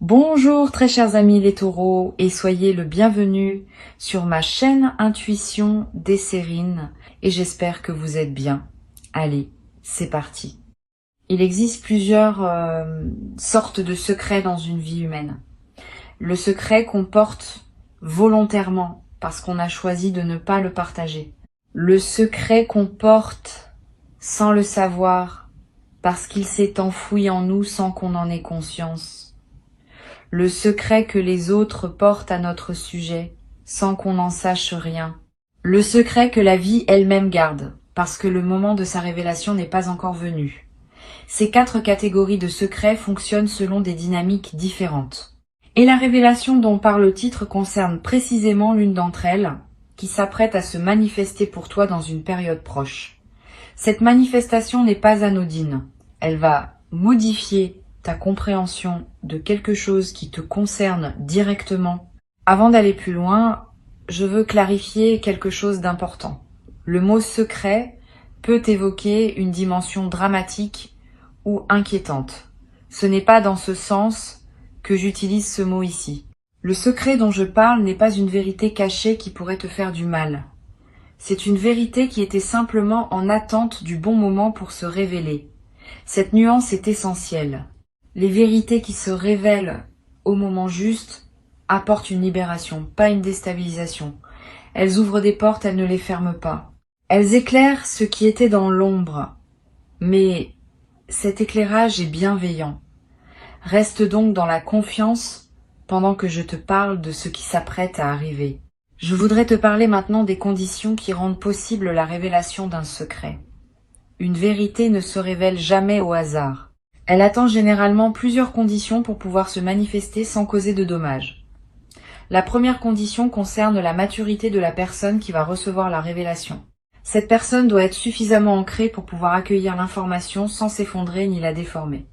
Bonjour très chers amis les taureaux et soyez le bienvenu sur ma chaîne Intuition Desserine et j'espère que vous êtes bien. Allez, c'est parti. Il existe plusieurs sortes de secrets dans une vie humaine. Le secret qu'on porte volontairement parce qu'on a choisi de ne pas le partager. Le secret qu'on porte sans le savoir parce qu'il s'est enfoui en nous sans qu'on en ait conscience. Le secret que les autres portent à notre sujet, sans qu'on n'en sache rien. Le secret que la vie elle-même garde, parce que le moment de sa révélation n'est pas encore venu. Ces 4 catégories de secrets fonctionnent selon des dynamiques différentes. Et la révélation dont parle le titre concerne précisément l'une d'entre elles, qui s'apprête à se manifester pour toi dans une période proche. Cette manifestation n'est pas anodine. Elle va modifier ta compréhension de quelque chose qui te concerne directement. Avant d'aller plus loin, je veux clarifier quelque chose d'important. Le mot secret peut évoquer une dimension dramatique ou inquiétante. Ce n'est pas dans ce sens que j'utilise ce mot ici. Le secret dont je parle n'est pas une vérité cachée qui pourrait te faire du mal. C'est une vérité qui était simplement en attente du bon moment pour se révéler. Cette nuance est essentielle. Les vérités qui se révèlent au moment juste apportent une libération, pas une déstabilisation. Elles ouvrent des portes, elles ne les ferment pas. Elles éclairent ce qui était dans l'ombre, mais cet éclairage est bienveillant. Reste donc dans la confiance pendant que je te parle de ce qui s'apprête à arriver. Je voudrais te parler maintenant des conditions qui rendent possible la révélation d'un secret. Une vérité ne se révèle jamais au hasard. Elle attend généralement plusieurs conditions pour pouvoir se manifester sans causer de dommages. La première condition concerne la maturité de la personne qui va recevoir la révélation. Cette personne doit être suffisamment ancrée pour pouvoir accueillir l'information sans s'effondrer ni la déformer.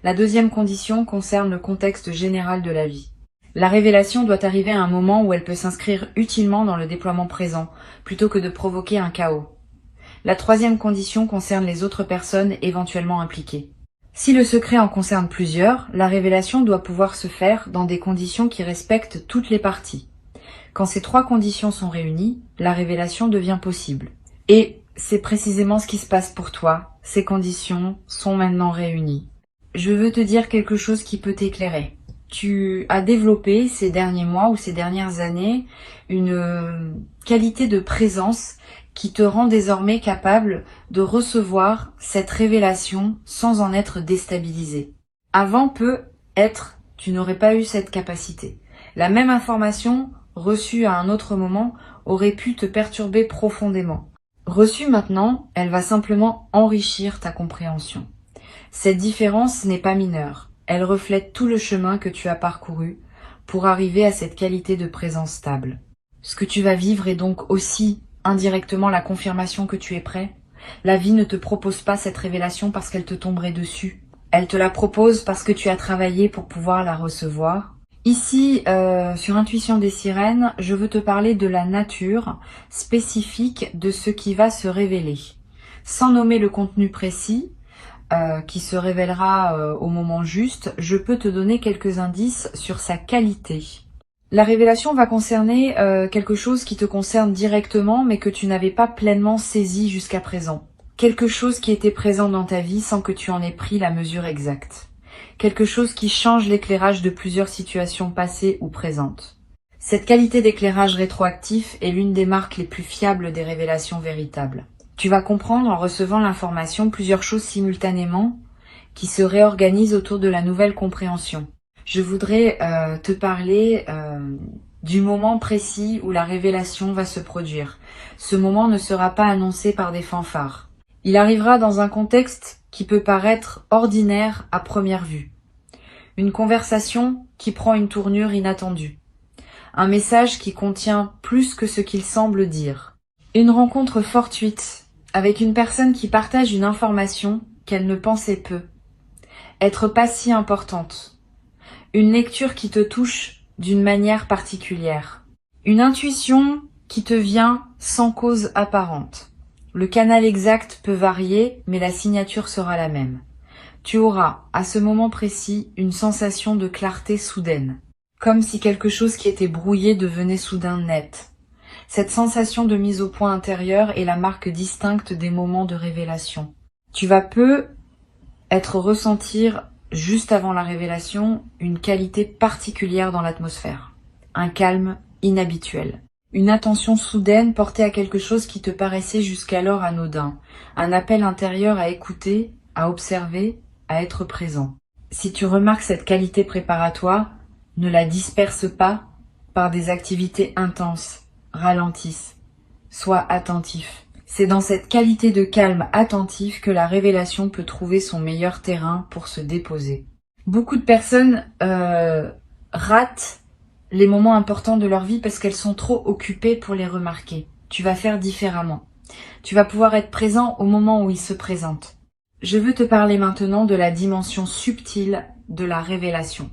La deuxième condition concerne le contexte général de la vie. La révélation doit arriver à un moment où elle peut s'inscrire utilement dans le déploiement présent, plutôt que de provoquer un chaos. La troisième condition concerne les autres personnes éventuellement impliquées. Si le secret en concerne plusieurs, la révélation doit pouvoir se faire dans des conditions qui respectent toutes les parties. Quand ces 3 conditions sont réunies, la révélation devient possible. Et c'est précisément ce qui se passe pour toi. Ces conditions sont maintenant réunies. Je veux te dire quelque chose qui peut t'éclairer. Tu as développé ces derniers mois ou ces dernières années une qualité de présence qui te rend désormais capable de recevoir cette révélation sans en être déstabilisé. Avant peut-être, tu n'aurais pas eu cette capacité. La même information, reçue à un autre moment, aurait pu te perturber profondément. Reçue maintenant, elle va simplement enrichir ta compréhension. Cette différence n'est pas mineure. Elle reflète tout le chemin que tu as parcouru pour arriver à cette qualité de présence stable. Ce que tu vas vivre est donc aussi indirectement la confirmation que tu es prêt. La vie ne te propose pas cette révélation parce qu'elle te tomberait dessus. Elle te la propose parce que tu as travaillé pour pouvoir la recevoir. Ici, sur Intuition des Sirènes, je veux te parler de la nature spécifique de ce qui va se révéler. Sans nommer le contenu précis, qui se révélera au moment juste, je peux te donner quelques indices sur sa qualité. La révélation va concerner quelque chose qui te concerne directement, mais que tu n'avais pas pleinement saisi jusqu'à présent. Quelque chose qui était présent dans ta vie sans que tu en aies pris la mesure exacte. Quelque chose qui change l'éclairage de plusieurs situations passées ou présentes. Cette qualité d'éclairage rétroactif est l'une des marques les plus fiables des révélations véritables. Tu vas comprendre en recevant l'information plusieurs choses simultanément qui se réorganisent autour de la nouvelle compréhension. Je voudrais te parler du moment précis où la révélation va se produire. Ce moment ne sera pas annoncé par des fanfares. Il arrivera dans un contexte qui peut paraître ordinaire à première vue. Une conversation qui prend une tournure inattendue. Un message qui contient plus que ce qu'il semble dire. Une rencontre fortuite avec une personne qui partage une information qu'elle ne pensait peu. Être pas si importante. Une lecture qui te touche d'une manière particulière. Une intuition qui te vient sans cause apparente. Le canal exact peut varier, mais la signature sera la même. Tu auras, à ce moment précis, une sensation de clarté soudaine, comme si quelque chose qui était brouillé devenait soudain net. Cette sensation de mise au point intérieure est la marque distincte des moments de révélation. Tu vas peu ressentir, juste avant la révélation, une qualité particulière dans l'atmosphère. Un calme inhabituel. Une attention soudaine portée à quelque chose qui te paraissait jusqu'alors anodin. Un appel intérieur à écouter, à observer, à être présent. Si tu remarques cette qualité préparatoire, ne la disperse pas par des activités intenses. Ralentisse. Sois attentif. C'est dans cette qualité de calme attentif que la révélation peut trouver son meilleur terrain pour se déposer. Beaucoup de personnes ratent les moments importants de leur vie parce qu'elles sont trop occupées pour les remarquer. Tu vas faire différemment. Tu vas pouvoir être présent au moment où ils se présentent. Je veux te parler maintenant de la dimension subtile de la révélation.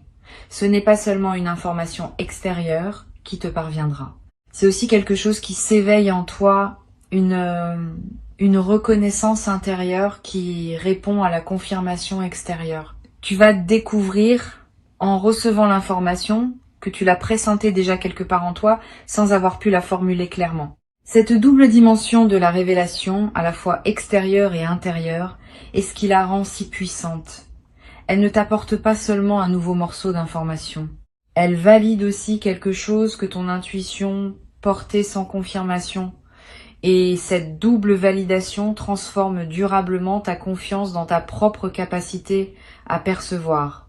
Ce n'est pas seulement une information extérieure qui te parviendra. C'est aussi quelque chose qui s'éveille en toi, une reconnaissance intérieure qui répond à la confirmation extérieure. Tu vas découvrir, en recevant l'information, que tu l'as pressentie déjà quelque part en toi, sans avoir pu la formuler clairement. Cette double dimension de la révélation, à la fois extérieure et intérieure, est ce qui la rend si puissante. Elle ne t'apporte pas seulement un nouveau morceau d'information. Elle valide aussi quelque chose que ton intuition portait sans confirmation. Et cette double validation transforme durablement ta confiance dans ta propre capacité à percevoir.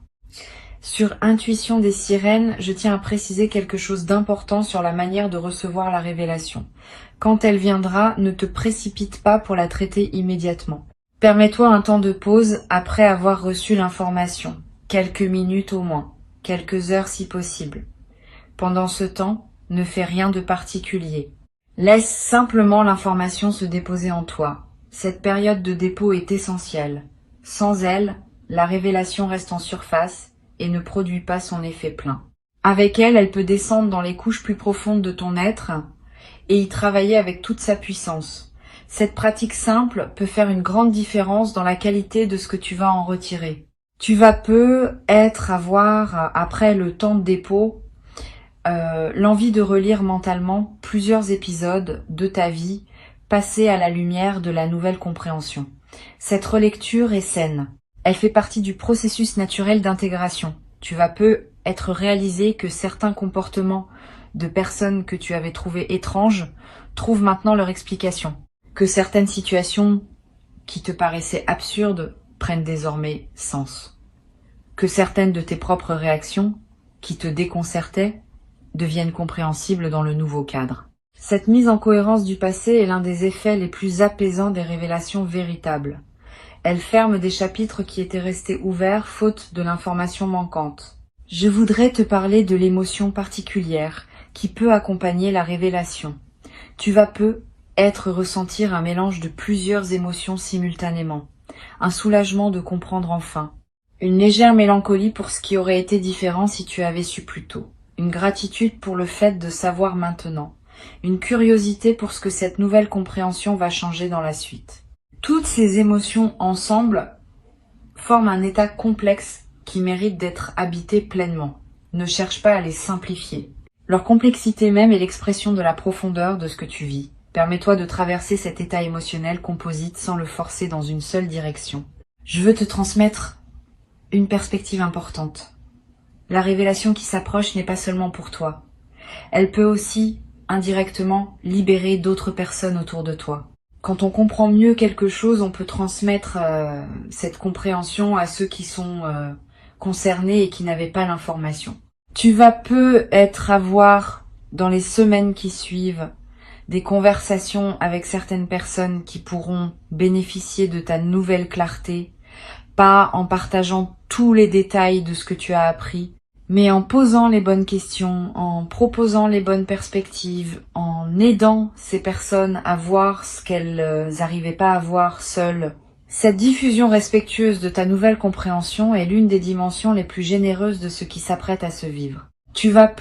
Sur Intuition des sirènes, je tiens à préciser quelque chose d'important sur la manière de recevoir la révélation. Quand elle viendra, ne te précipite pas pour la traiter immédiatement. Permets-toi un temps de pause après avoir reçu l'information. Quelques minutes au moins, quelques heures si possible. Pendant ce temps, ne fais rien de particulier. Laisse simplement l'information se déposer en toi. Cette période de dépôt est essentielle. Sans elle, la révélation reste en surface et ne produit pas son effet plein. Avec elle, elle peut descendre dans les couches plus profondes de ton être et y travailler avec toute sa puissance. Cette pratique simple peut faire une grande différence dans la qualité de ce que tu vas en retirer. Tu vas avoir, après le temps de dépôt, l'envie de relire mentalement plusieurs épisodes de ta vie passés à la lumière de la nouvelle compréhension. Cette relecture est saine. Elle fait partie du processus naturel d'intégration. Tu vas être réalisé que certains comportements de personnes que tu avais trouvées étranges trouvent maintenant leur explication. Que certaines situations qui te paraissaient absurdes prennent désormais sens. Que certaines de tes propres réactions qui te déconcertaient deviennent compréhensibles dans le nouveau cadre. Cette mise en cohérence du passé est l'un des effets les plus apaisants des révélations véritables. Elle ferme des chapitres qui étaient restés ouverts faute de l'information manquante. Je voudrais te parler de l'émotion particulière qui peut accompagner la révélation. Tu vas ressentir un mélange de plusieurs émotions simultanément. Un soulagement de comprendre enfin. Une légère mélancolie pour ce qui aurait été différent si tu avais su plus tôt. Une gratitude pour le fait de savoir maintenant. Une curiosité pour ce que cette nouvelle compréhension va changer dans la suite. Toutes ces émotions ensemble forment un état complexe qui mérite d'être habité pleinement. Ne cherche pas à les simplifier. Leur complexité même est l'expression de la profondeur de ce que tu vis. Permets-toi de traverser cet état émotionnel composite sans le forcer dans une seule direction. Je veux te transmettre une perspective importante. La révélation qui s'approche n'est pas seulement pour toi. Elle peut aussi, indirectement, libérer d'autres personnes autour de toi. Quand on comprend mieux quelque chose, on peut transmettre cette compréhension à ceux qui sont concernés et qui n'avaient pas l'information. Tu vas avoir, dans les semaines qui suivent, des conversations avec certaines personnes qui pourront bénéficier de ta nouvelle clarté, pas en partageant tous les détails de ce que tu as appris, mais en posant les bonnes questions, en proposant les bonnes perspectives, en aidant ces personnes à voir ce qu'elles n'arrivaient pas à voir seules. Cette diffusion respectueuse de ta nouvelle compréhension est l'une des dimensions les plus généreuses de ce qui s'apprête à se vivre. Tu vas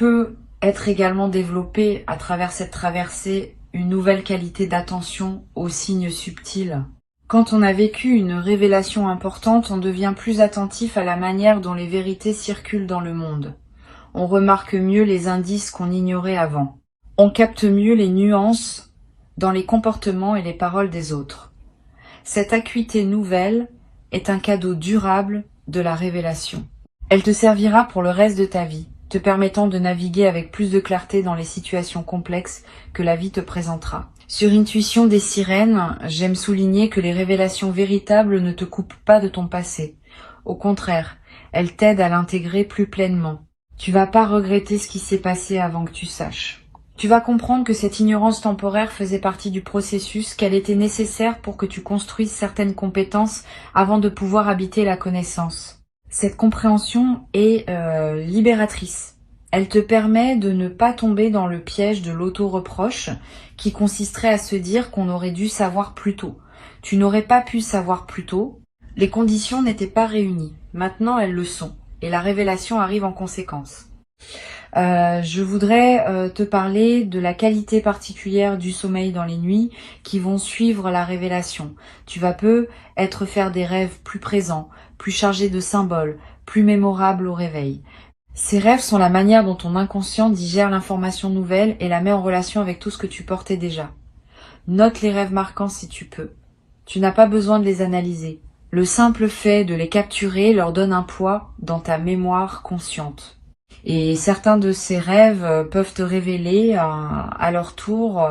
être également développé à travers cette traversée une nouvelle qualité d'attention aux signes subtils. Quand on a vécu une révélation importante, on devient plus attentif à la manière dont les vérités circulent dans le monde. On remarque mieux les indices qu'on ignorait avant. On capte mieux les nuances dans les comportements et les paroles des autres. Cette acuité nouvelle est un cadeau durable de la révélation. Elle te servira pour le reste de ta vie, te permettant de naviguer avec plus de clarté dans les situations complexes que la vie te présentera. Sur Intuition des sirènes, j'aime souligner que les révélations véritables ne te coupent pas de ton passé. Au contraire, elles t'aident à l'intégrer plus pleinement. Tu vas pas regretter ce qui s'est passé avant que tu saches. Tu vas comprendre que cette ignorance temporaire faisait partie du processus, qu'elle était nécessaire pour que tu construises certaines compétences avant de pouvoir habiter la connaissance. Cette compréhension est libératrice. Elle te permet de ne pas tomber dans le piège de l'auto-reproche qui consisterait à se dire qu'on aurait dû savoir plus tôt. Tu n'aurais pas pu savoir plus tôt. Les conditions n'étaient pas réunies. Maintenant, elles le sont. Et la révélation arrive en conséquence. Je voudrais te parler de la qualité particulière du sommeil dans les nuits qui vont suivre la révélation. Tu vas peut-être faire des rêves plus présents, plus chargés de symboles, plus mémorables au réveil. Ces rêves sont la manière dont ton inconscient digère l'information nouvelle et la met en relation avec tout ce que tu portais déjà. Note les rêves marquants si tu peux. Tu n'as pas besoin de les analyser. Le simple fait de les capturer leur donne un poids dans ta mémoire consciente. Et certains de ces rêves peuvent te révéler à leur tour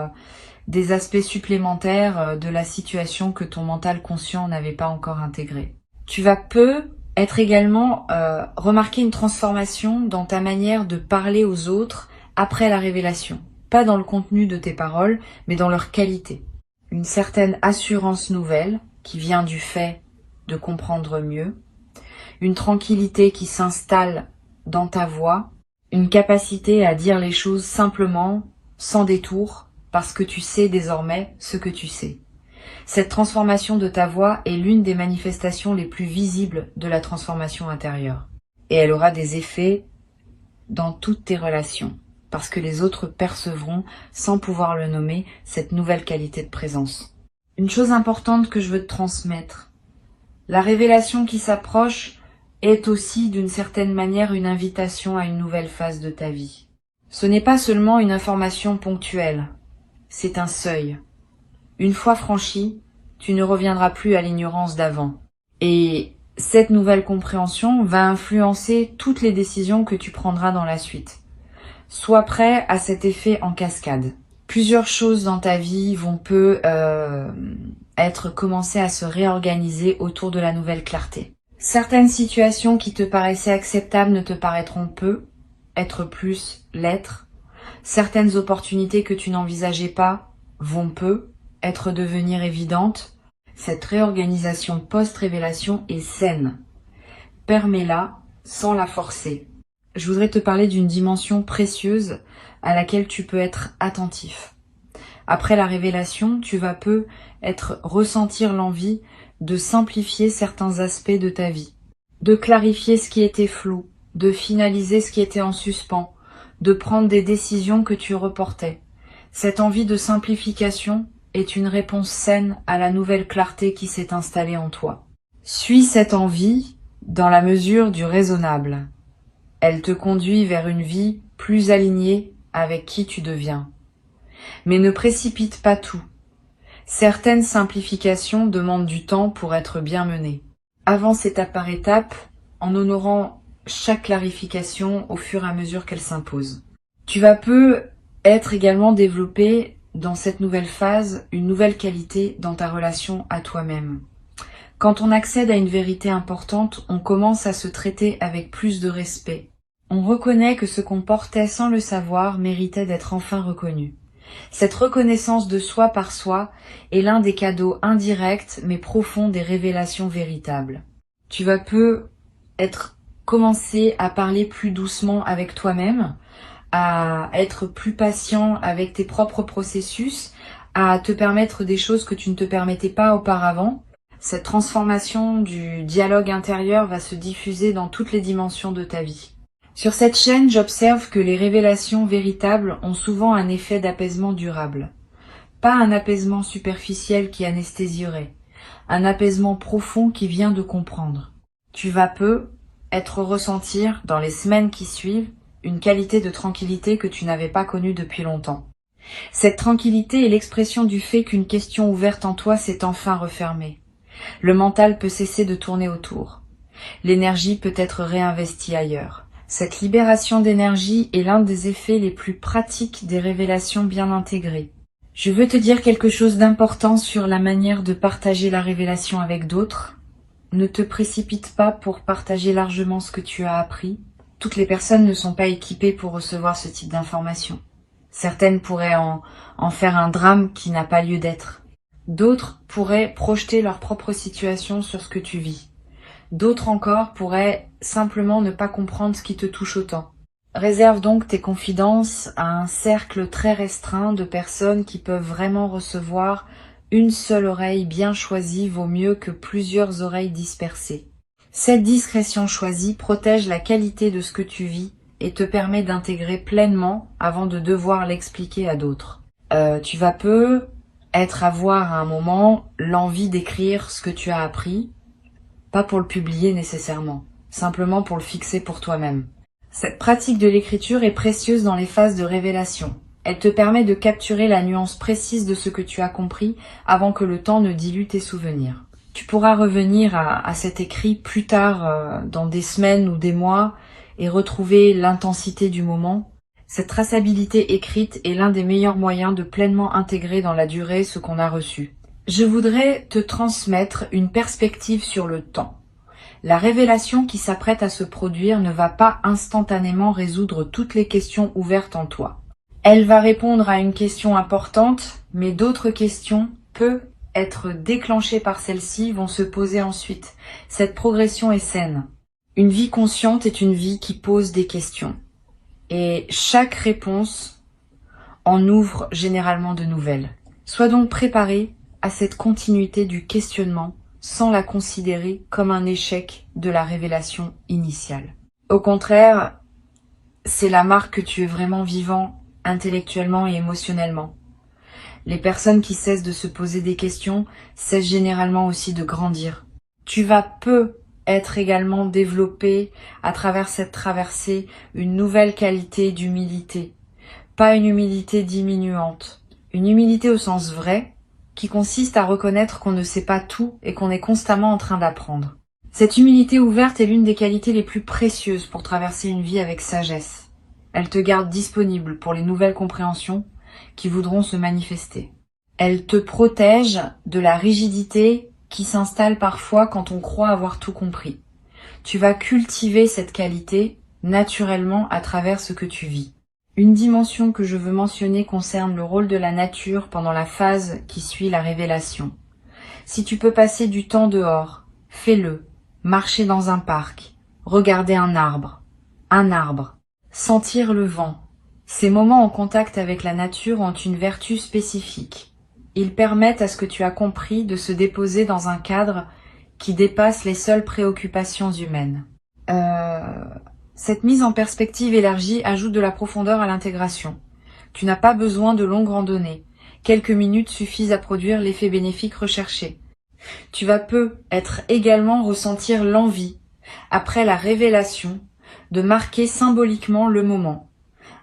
des aspects supplémentaires de la situation que ton mental conscient n'avait pas encore intégré. Tu vas être également remarquer une transformation dans ta manière de parler aux autres après la révélation. Pas dans le contenu de tes paroles, mais dans leur qualité. Une certaine assurance nouvelle qui vient du fait de comprendre mieux. Une tranquillité qui s'installe dans ta voix. Une capacité à dire les choses simplement, sans détour, parce que tu sais désormais ce que tu sais. Cette transformation de ta voix est l'une des manifestations les plus visibles de la transformation intérieure. Et elle aura des effets dans toutes tes relations, parce que les autres percevront, sans pouvoir le nommer, cette nouvelle qualité de présence. Une chose importante que je veux te transmettre, la révélation qui s'approche est aussi d'une certaine manière une invitation à une nouvelle phase de ta vie. Ce n'est pas seulement une information ponctuelle, c'est un seuil. Une fois franchi, tu ne reviendras plus à l'ignorance d'avant. Et cette nouvelle compréhension va influencer toutes les décisions que tu prendras dans la suite. Sois prêt à cet effet en cascade. Plusieurs choses dans ta vie vont être commencées à se réorganiser autour de la nouvelle clarté. Certaines situations qui te paraissaient acceptables ne te paraîtront être plus, l'être. Certaines opportunités que tu n'envisageais pas vont devenir évidentes. Cette réorganisation post-révélation est saine. Permets-la sans la forcer. Je voudrais te parler d'une dimension précieuse à laquelle tu peux être attentif. Après la révélation, tu vas ressentir l'envie de simplifier certains aspects de ta vie, de clarifier ce qui était flou, de finaliser ce qui était en suspens, de prendre des décisions que tu reportais. Cette envie de simplification est une réponse saine à la nouvelle clarté qui s'est installée en toi. Suis cette envie dans la mesure du raisonnable. Elle te conduit vers une vie plus alignée avec qui tu deviens. Mais ne précipite pas tout. Certaines simplifications demandent du temps pour être bien menées. Avance étape par étape, en honorant chaque clarification au fur et à mesure qu'elle s'impose. Tu vas être également développé dans cette nouvelle phase une nouvelle qualité dans ta relation à toi-même. Quand on accède à une vérité importante, on commence à se traiter avec plus de respect. On reconnaît que ce qu'on portait sans le savoir méritait d'être enfin reconnu. Cette reconnaissance de soi par soi est l'un des cadeaux indirects mais profonds des révélations véritables. Tu vas commencer à parler plus doucement avec toi-même, à être plus patient avec tes propres processus, à te permettre des choses que tu ne te permettais pas auparavant. Cette transformation du dialogue intérieur va se diffuser dans toutes les dimensions de ta vie. Sur cette chaîne, j'observe que les révélations véritables ont souvent un effet d'apaisement durable. Pas un apaisement superficiel qui anesthésierait, un apaisement profond qui vient de comprendre. Tu vas peu être ressentir, dans les semaines qui suivent, une qualité de tranquillité que tu n'avais pas connue depuis longtemps. Cette tranquillité est l'expression du fait qu'une question ouverte en toi s'est enfin refermée. Le mental peut cesser de tourner autour. L'énergie peut être réinvestie ailleurs. Cette libération d'énergie est l'un des effets les plus pratiques des révélations bien intégrées. Je veux te dire quelque chose d'important sur la manière de partager la révélation avec d'autres. Ne te précipite pas pour partager largement ce que tu as appris. Toutes les personnes ne sont pas équipées pour recevoir ce type d'informations. Certaines pourraient en faire un drame qui n'a pas lieu d'être. D'autres pourraient projeter leur propre situation sur ce que tu vis. D'autres encore pourraient simplement ne pas comprendre ce qui te touche autant. Réserve donc tes confidences à un cercle très restreint de personnes qui peuvent vraiment recevoir. Une seule oreille bien choisie vaut mieux que plusieurs oreilles dispersées. Cette discrétion choisie protège la qualité de ce que tu vis et te permet d'intégrer pleinement avant de devoir l'expliquer à d'autres. Tu vas peu avoir à un moment l'envie d'écrire ce que tu as appris, pas pour le publier nécessairement, simplement pour le fixer pour toi-même. Cette pratique de l'écriture est précieuse dans les phases de révélation. Elle te permet de capturer la nuance précise de ce que tu as compris avant que le temps ne dilue tes souvenirs. Tu pourras revenir à cet écrit plus tard, dans des semaines ou des mois, et retrouver l'intensité du moment. Cette traçabilité écrite est l'un des meilleurs moyens de pleinement intégrer dans la durée ce qu'on a reçu. Je voudrais te transmettre une perspective sur le temps. La révélation qui s'apprête à se produire ne va pas instantanément résoudre toutes les questions ouvertes en toi. Elle va répondre à une question importante, mais d'autres questions, peu être déclenchées par celle-ci, vont se poser ensuite. Cette progression est saine. Une vie consciente est une vie qui pose des questions. Et chaque réponse en ouvre généralement de nouvelles. Sois donc préparé à cette continuité du questionnement sans la considérer comme un échec de la révélation initiale. Au contraire, c'est la marque que tu es vraiment vivant intellectuellement et émotionnellement. Les personnes qui cessent de se poser des questions cessent généralement aussi de grandir. Tu vas peu être également développé à travers cette traversée une nouvelle qualité d'humilité. Pas une humilité diminuante, une humilité au sens vrai, qui consiste à reconnaître qu'on ne sait pas tout et qu'on est constamment en train d'apprendre. Cette humilité ouverte est l'une des qualités les plus précieuses pour traverser une vie avec sagesse. Elle te garde disponible pour les nouvelles compréhensions qui voudront se manifester. Elle te protège de la rigidité qui s'installe parfois quand on croit avoir tout compris. Tu vas cultiver cette qualité naturellement à travers ce que tu vis. Une dimension que je veux mentionner concerne le rôle de la nature pendant la phase qui suit la révélation. Si tu peux passer du temps dehors, fais-le. Marcher dans un parc, regarder un arbre, sentir le vent. Ces moments en contact avec la nature ont une vertu spécifique. Ils permettent à ce que tu as compris de se déposer dans un cadre qui dépasse les seules préoccupations humaines. Cette mise en perspective élargie ajoute de la profondeur à l'intégration. Tu n'as pas besoin de longues randonnées. Quelques minutes suffisent à produire l'effet bénéfique recherché. Tu vas peu être également ressentir l'envie, après la révélation, de marquer symboliquement le moment.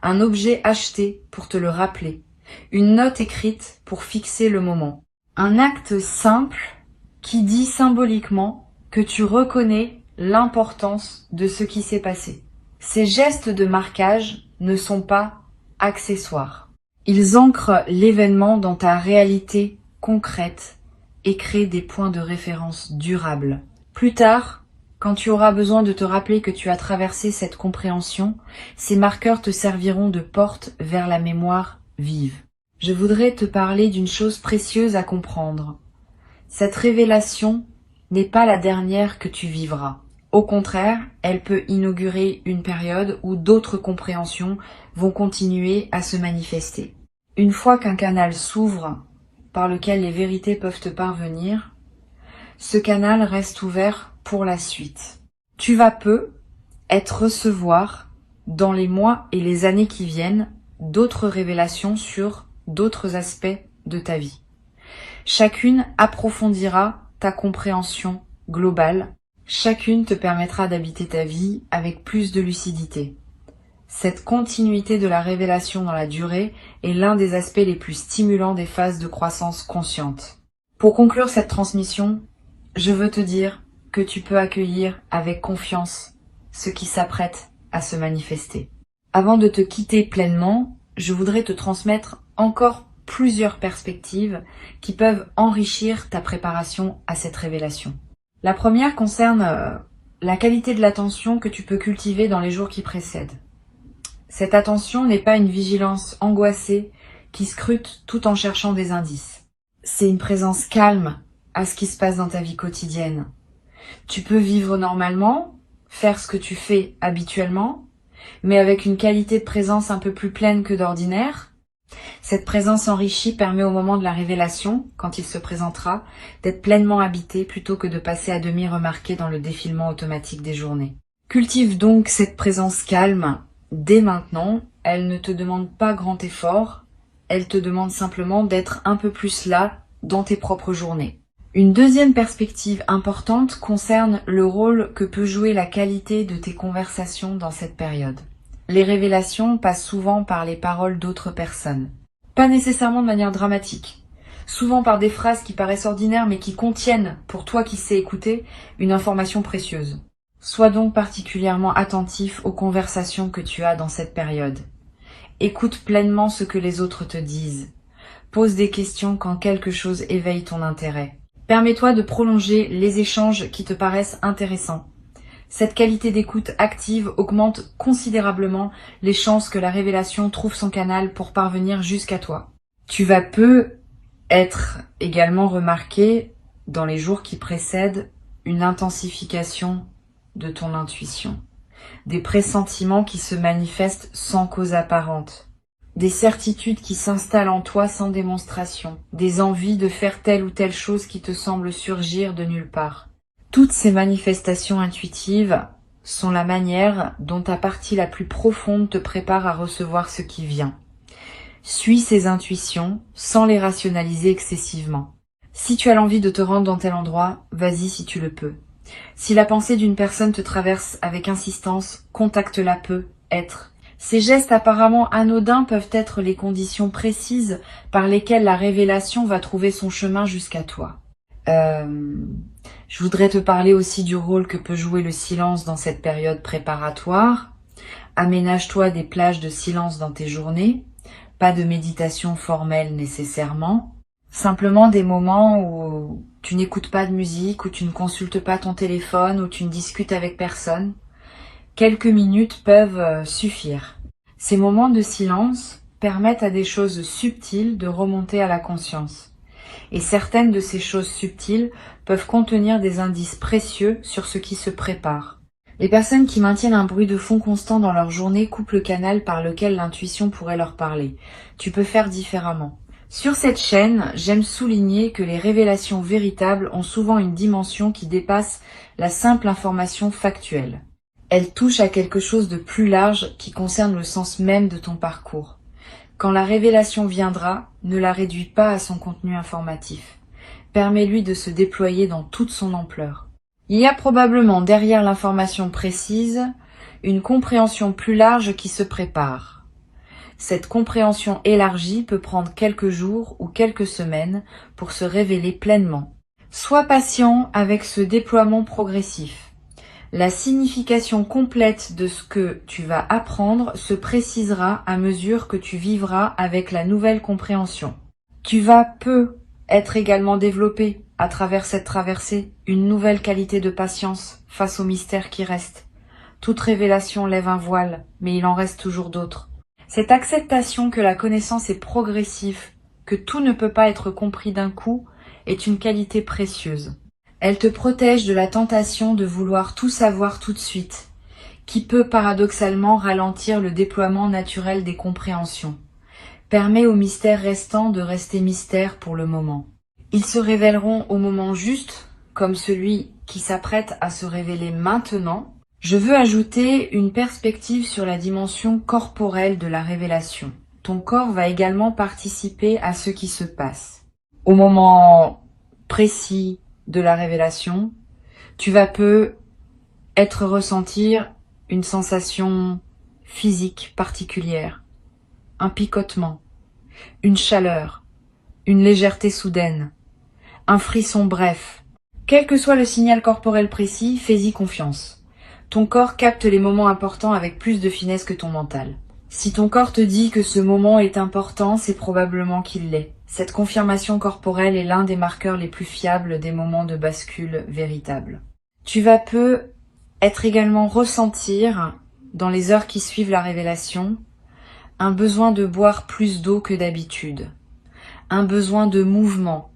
Un objet acheté pour te le rappeler. Une note écrite pour fixer le moment. Un acte simple qui dit symboliquement que tu reconnais l'importance de ce qui s'est passé. Ces gestes de marquage ne sont pas accessoires. Ils ancrent l'événement dans ta réalité concrète et créent des points de référence durables. Plus tard, quand tu auras besoin de te rappeler que tu as traversé cette compréhension, ces marqueurs te serviront de porte vers la mémoire vive. Je voudrais te parler d'une chose précieuse à comprendre. Cette révélation n'est pas la dernière que tu vivras. Au contraire, elle peut inaugurer une période où d'autres compréhensions vont continuer à se manifester. Une fois qu'un canal s'ouvre par lequel les vérités peuvent te parvenir, ce canal reste ouvert pour la suite. Tu vas peu recevoir, dans les mois et les années qui viennent, d'autres révélations sur d'autres aspects de ta vie. Chacune approfondira ta compréhension globale. Chacune te permettra d'habiter ta vie avec plus de lucidité. Cette continuité de la révélation dans la durée est l'un des aspects les plus stimulants des phases de croissance consciente. Pour conclure cette transmission, je veux te dire que tu peux accueillir avec confiance ce qui s'apprête à se manifester. Avant de te quitter pleinement, je voudrais te transmettre encore plusieurs perspectives qui peuvent enrichir ta préparation à cette révélation. La première concerne la qualité de l'attention que tu peux cultiver dans les jours qui précèdent. Cette attention n'est pas une vigilance angoissée qui scrute tout en cherchant des indices. C'est une présence calme à ce qui se passe dans ta vie quotidienne. Tu peux vivre normalement, faire ce que tu fais habituellement, mais avec une qualité de présence un peu plus pleine que d'ordinaire. Cette présence enrichie permet au moment de la révélation, quand il se présentera, d'être pleinement habité plutôt que de passer à demi remarqué dans le défilement automatique des journées. Cultive donc cette présence calme dès maintenant. Elle ne te demande pas grand effort, elle te demande simplement d'être un peu plus là dans tes propres journées. Une deuxième perspective importante concerne le rôle que peut jouer la qualité de tes conversations dans cette période. Les révélations passent souvent par les paroles d'autres personnes. Pas nécessairement de manière dramatique. Souvent par des phrases qui paraissent ordinaires mais qui contiennent, pour toi qui sais écouter, une information précieuse. Sois donc particulièrement attentif aux conversations que tu as dans cette période. Écoute pleinement ce que les autres te disent. Pose des questions quand quelque chose éveille ton intérêt. Permets-toi de prolonger les échanges qui te paraissent intéressants. Cette qualité d'écoute active augmente considérablement les chances que la révélation trouve son canal pour parvenir jusqu'à toi. Tu vas peu être également remarqué dans les jours qui précèdent une intensification de ton intuition, des pressentiments qui se manifestent sans cause apparente, des certitudes qui s'installent en toi sans démonstration, des envies de faire telle ou telle chose qui te semble surgir de nulle part. Toutes ces manifestations intuitives sont la manière dont ta partie la plus profonde te prépare à recevoir ce qui vient. Suis ces intuitions sans les rationaliser excessivement. Si tu as l'envie de te rendre dans tel endroit, vas-y si tu le peux. Si la pensée d'une personne te traverse avec insistance, contacte-la peu, être. Ces gestes apparemment anodins peuvent être les conditions précises par lesquelles la révélation va trouver son chemin jusqu'à toi. Je voudrais te parler aussi du rôle que peut jouer le silence dans cette période préparatoire. Aménage-toi des plages de silence dans tes journées, pas de méditation formelle nécessairement, simplement des moments où tu n'écoutes pas de musique, où tu ne consultes pas ton téléphone, où tu ne discutes avec personne. Quelques minutes peuvent suffire. Ces moments de silence permettent à des choses subtiles de remonter à la conscience. Et certaines de ces choses subtiles peuvent contenir des indices précieux sur ce qui se prépare. Les personnes qui maintiennent un bruit de fond constant dans leur journée coupent le canal par lequel l'intuition pourrait leur parler. Tu peux faire différemment. Sur cette chaîne, j'aime souligner que les révélations véritables ont souvent une dimension qui dépasse la simple information factuelle. Elles touchent à quelque chose de plus large qui concerne le sens même de ton parcours. Quand la révélation viendra, ne la réduis pas à son contenu informatif. Permets-lui de se déployer dans toute son ampleur. Il y a probablement derrière l'information précise une compréhension plus large qui se prépare. Cette compréhension élargie peut prendre quelques jours ou quelques semaines pour se révéler pleinement. Sois patient avec ce déploiement progressif. La signification complète de ce que tu vas apprendre se précisera à mesure que tu vivras avec la nouvelle compréhension. Tu vas peu être également développé à travers cette traversée, une nouvelle qualité de patience face aux mystères qui restent. Toute révélation lève un voile, mais il en reste toujours d'autres. Cette acceptation que la connaissance est progressive, que tout ne peut pas être compris d'un coup, est une qualité précieuse. Elle te protège de la tentation de vouloir tout savoir tout de suite, qui peut paradoxalement ralentir le déploiement naturel des compréhensions. Permet aux mystères restants de rester mystères pour le moment. Ils se révéleront au moment juste, comme celui qui s'apprête à se révéler maintenant. Je veux ajouter une perspective sur la dimension corporelle de la révélation. Ton corps va également participer à ce qui se passe. Au moment précis de la révélation, tu vas peu ressentir une sensation physique particulière, un picotement, une chaleur, une légèreté soudaine, un frisson bref. Quel que soit le signal corporel précis, fais-y confiance. Ton corps capte les moments importants avec plus de finesse que ton mental. Si ton corps te dit que ce moment est important, c'est probablement qu'il l'est. Cette confirmation corporelle est l'un des marqueurs les plus fiables des moments de bascule véritable. Tu vas peu être également ressentir, dans les heures qui suivent la révélation, un besoin de boire plus d'eau que d'habitude, un besoin de mouvement,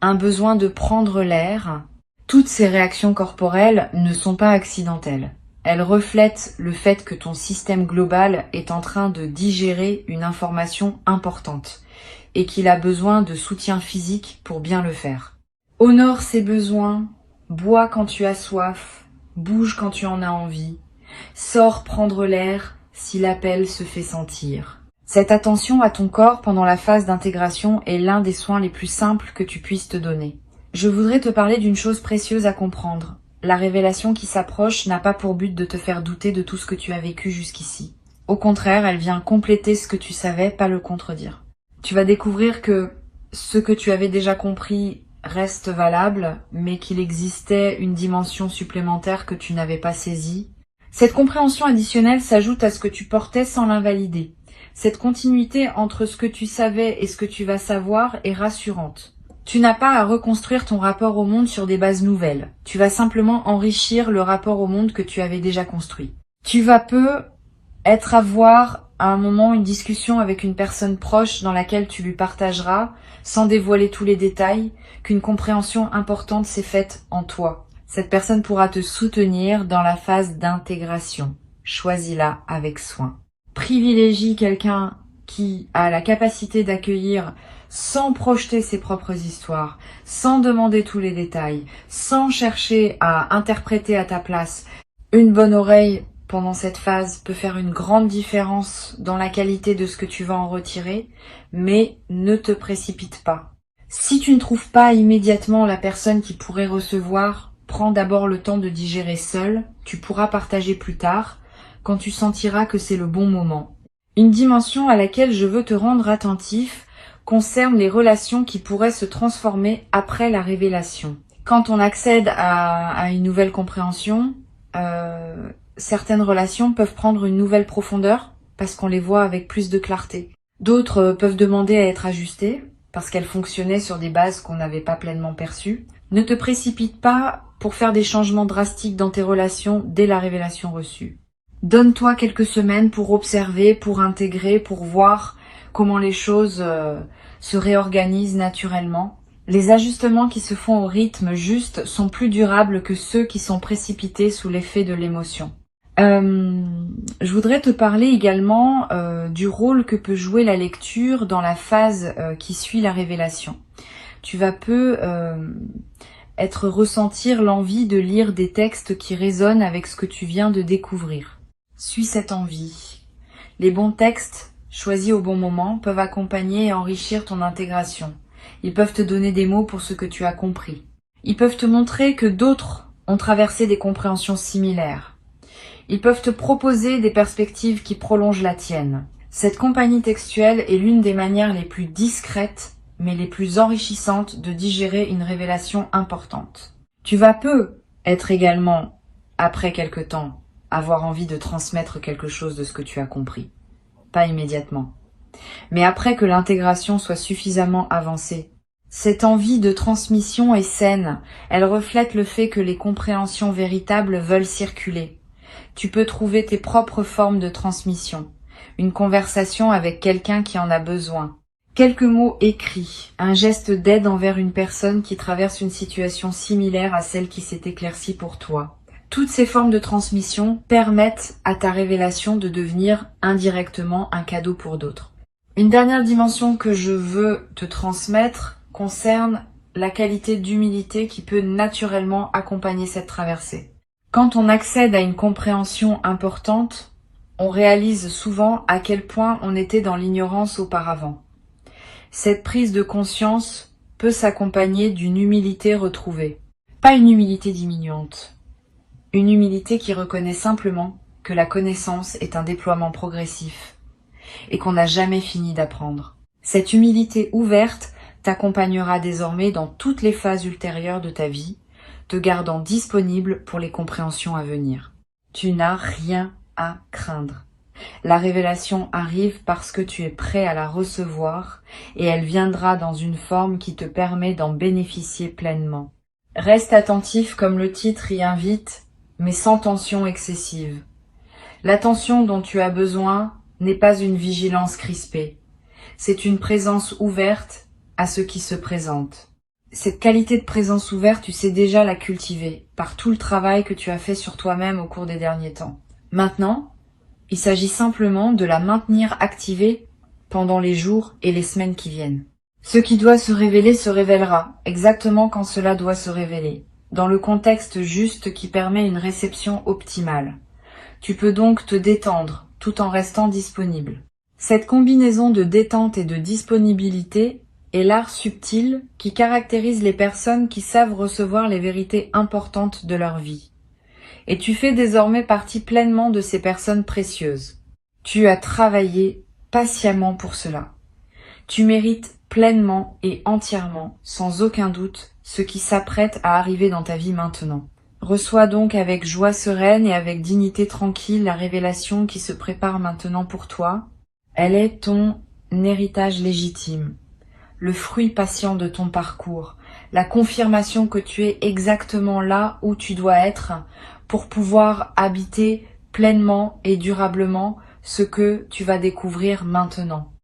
un besoin de prendre l'air. Toutes ces réactions corporelles ne sont pas accidentelles. Elles reflètent le fait que ton système global est en train de digérer une information importante et qu'il a besoin de soutien physique pour bien le faire. Honore ses besoins, bois quand tu as soif, bouge quand tu en as envie, sors prendre l'air si l'appel se fait sentir. Cette attention à ton corps pendant la phase d'intégration est l'un des soins les plus simples que tu puisses te donner. Je voudrais te parler d'une chose précieuse à comprendre. La révélation qui s'approche n'a pas pour but de te faire douter de tout ce que tu as vécu jusqu'ici. Au contraire, elle vient compléter ce que tu savais, pas le contredire. Tu vas découvrir que ce que tu avais déjà compris reste valable, mais qu'il existait une dimension supplémentaire que tu n'avais pas saisie. Cette compréhension additionnelle s'ajoute à ce que tu portais sans l'invalider. Cette continuité entre ce que tu savais et ce que tu vas savoir est rassurante. Tu n'as pas à reconstruire ton rapport au monde sur des bases nouvelles. Tu vas simplement enrichir le rapport au monde que tu avais déjà construit. Tu vas peu avoir à un moment une discussion avec une personne proche dans laquelle tu lui partageras, sans dévoiler tous les détails, qu'une compréhension importante s'est faite en toi. Cette personne pourra te soutenir dans la phase d'intégration. Choisis-la avec soin. Privilégie quelqu'un qui a la capacité d'accueillir sans projeter ses propres histoires, sans demander tous les détails, sans chercher à interpréter à ta place. Une bonne oreille pendant cette phase peut faire une grande différence dans la qualité de ce que tu vas en retirer, mais ne te précipite pas. Si tu ne trouves pas immédiatement la personne qui pourrait recevoir, prends d'abord le temps de digérer seul, tu pourras partager plus tard, quand tu sentiras que c'est le bon moment. Une dimension à laquelle je veux te rendre attentif concerne les relations qui pourraient se transformer après la révélation. Quand on accède à une nouvelle compréhension, certaines relations peuvent prendre une nouvelle profondeur parce qu'on les voit avec plus de clarté. D'autres peuvent demander à être ajustées parce qu'elles fonctionnaient sur des bases qu'on n'avait pas pleinement perçues. Ne te précipite pas pour faire des changements drastiques dans tes relations dès la révélation reçue. Donne-toi quelques semaines pour observer, pour intégrer, pour voir comment les choses se réorganisent naturellement. Les ajustements qui se font au rythme juste sont plus durables que ceux qui sont précipités sous l'effet de l'émotion. Je voudrais te parler également du rôle que peut jouer la lecture dans la phase qui suit la révélation. Tu vas peu ressentir l'envie de lire des textes qui résonnent avec ce que tu viens de découvrir. Suis cette envie. Les bons textes, choisis au bon moment, peuvent accompagner et enrichir ton intégration. Ils peuvent te donner des mots pour ce que tu as compris. Ils peuvent te montrer que d'autres ont traversé des compréhensions similaires. Ils peuvent te proposer des perspectives qui prolongent la tienne. Cette compagnie textuelle est l'une des manières les plus discrètes, mais les plus enrichissantes de digérer une révélation importante. Tu vas peu être également, après quelque temps, avoir envie de transmettre quelque chose de ce que tu as compris. Pas immédiatement. Mais après que l'intégration soit suffisamment avancée, cette envie de transmission est saine. Elle reflète le fait que les compréhensions véritables veulent circuler. Tu peux trouver tes propres formes de transmission. Une conversation avec quelqu'un qui en a besoin. Quelques mots écrits. Un geste d'aide envers une personne qui traverse une situation similaire à celle qui s'est éclaircie pour toi. Toutes ces formes de transmission permettent à ta révélation de devenir indirectement un cadeau pour d'autres. Une dernière dimension que je veux te transmettre concerne la qualité d'humilité qui peut naturellement accompagner cette traversée. Quand on accède à une compréhension importante, on réalise souvent à quel point on était dans l'ignorance auparavant. Cette prise de conscience peut s'accompagner d'une humilité retrouvée. Pas une humilité diminuante, une humilité qui reconnaît simplement que la connaissance est un déploiement progressif et qu'on n'a jamais fini d'apprendre. Cette humilité ouverte t'accompagnera désormais dans toutes les phases ultérieures de ta vie, te gardant disponible pour les compréhensions à venir. Tu n'as rien à craindre. La révélation arrive parce que tu es prêt à la recevoir et elle viendra dans une forme qui te permet d'en bénéficier pleinement. Reste attentif comme le titre y invite, mais sans tension excessive. L'attention dont tu as besoin n'est pas une vigilance crispée. C'est une présence ouverte à ce qui se présente. Cette qualité de présence ouverte, tu sais déjà la cultiver par tout le travail que tu as fait sur toi-même au cours des derniers temps. Maintenant, il s'agit simplement de la maintenir activée pendant les jours et les semaines qui viennent. Ce qui doit se révélera exactement quand cela doit se révéler, dans le contexte juste qui permet une réception optimale. Tu peux donc te détendre tout en restant disponible. Cette combinaison de détente et de disponibilité est l'art subtil qui caractérise les personnes qui savent recevoir les vérités importantes de leur vie. Et tu fais désormais partie pleinement de ces personnes précieuses. Tu as travaillé patiemment pour cela. Tu mérites pleinement et entièrement, sans aucun doute, ce qui s'apprête à arriver dans ta vie maintenant. Reçois donc avec joie sereine et avec dignité tranquille la révélation qui se prépare maintenant pour toi. Elle est ton héritage légitime, le fruit patient de ton parcours, la confirmation que tu es exactement là où tu dois être pour pouvoir habiter pleinement et durablement ce que tu vas découvrir maintenant.